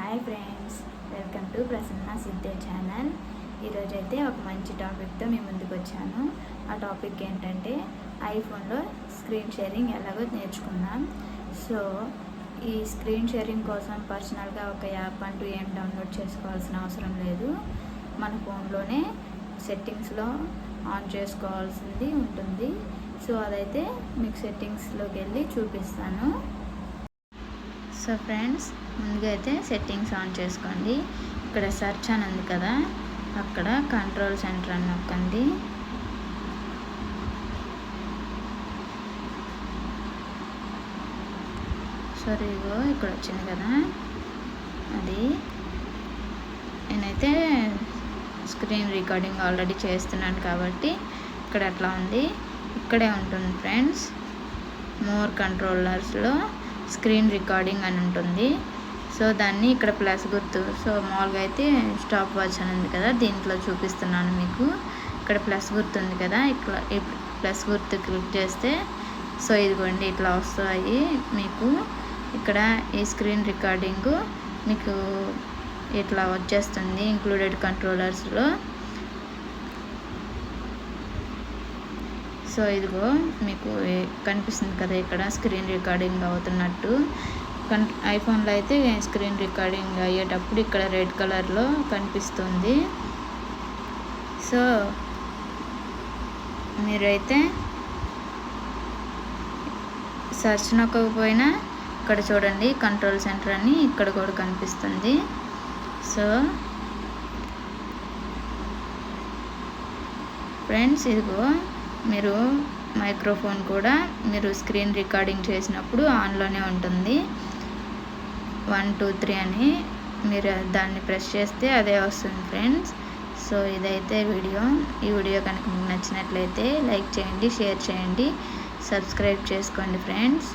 Hi friends, welcome to Prasanna Siddhe channel. ఈరోజైతే ఒక మంచి టాపిక్తో మీ ముందుకు వచ్చాను. ఆ టాపిక్ ఏంటంటే ఐఫోన్లో స్క్రీన్ షేరింగ్ ఎలాగో నేర్చుకుందాం. సో ఈ స్క్రీన్ షేరింగ్ కోసం పర్సనల్గా ఒక యాప్ అంటూ ఏం డౌన్లోడ్ చేసుకోవాల్సిన అవసరం లేదు. మన ఫోన్లోనే సెట్టింగ్స్లో ఆన్ చేసుకోవాల్సింది ఉంటుంది. సో అదైతే మీకు సెట్టింగ్స్లోకి వెళ్ళి చూపిస్తాను. సో ఫ్రెండ్స్, ముందుగా అయితే సెట్టింగ్స్ ఆన్ చేసుకోండి. ఇక్కడ సెర్చ్ అని ఉంది కదా, అక్కడ కంట్రోల్ సెంటర్ అని నొక్కండి. సరే, ఇగో ఇక్కడ వచ్చింది కదా, అది నేనైతే స్క్రీన్ రికార్డింగ్ ఆల్రెడీ చేస్తున్నాను కాబట్టి ఇక్కడ అట్లా ఉంది. ఇక్కడే ఉంటుంది ఫ్రెండ్స్, మోర్ కంట్రోలర్స్లో స్క్రీన్ రికార్డింగ్ అని ఉంటుంది. సో దాన్ని ఇక్కడ ప్లస్ గుర్తు, సో మామూలుగా అయితే స్టాప్ వాచ్ అని ఉంది కదా, దీంట్లో చూపిస్తున్నాను మీకు. ఇక్కడ ప్లస్ గుర్తు ఉంది కదా, ఇక్కడ ప్లస్ గుర్తు క్లిక్ చేస్తే సో ఇదిగోండి ఇట్లా వస్తాయి మీకు. ఇక్కడ ఈ స్క్రీన్ రికార్డింగ్ మీకు ఇట్లా వచ్చేస్తుంది ఇంక్లూడెడ్ కంట్రోలర్స్లో. సో ఇదిగో మీకు కనిపిస్తుంది కదా ఇక్కడ స్క్రీన్ రికార్డింగ్ అవుతున్నట్టు. ఐఫోన్లో అయితే స్క్రీన్ రికార్డింగ్ అయ్యేటప్పుడు ఇక్కడ రెడ్ కలర్లో కనిపిస్తుంది. సో మీరైతే సెర్చ్ నొక్కకపోయినా ఇక్కడ చూడండి కంట్రోల్ సెంటర్ అని ఇక్కడ కూడా కనిపిస్తుంది. సో ఫ్రెండ్స్, ఇదిగో మీరు మైక్రోఫోన్ కూడా మీరు స్క్రీన్ రికార్డింగ్ చేసినప్పుడు ఆన్లోనే ఉంటుంది. 1 2 3 అని మీరు దాన్ని ప్రెస్ చేస్తే అదే వస్తుంది ఫ్రెండ్స్. సో ఇదైతే వీడియో. ఈ వీడియో కనుక మీకు నచ్చినట్లయితే లైక్ చేయండి, షేర్ చేయండి, సబ్స్క్రైబ్ చేసుకోండి ఫ్రెండ్స్.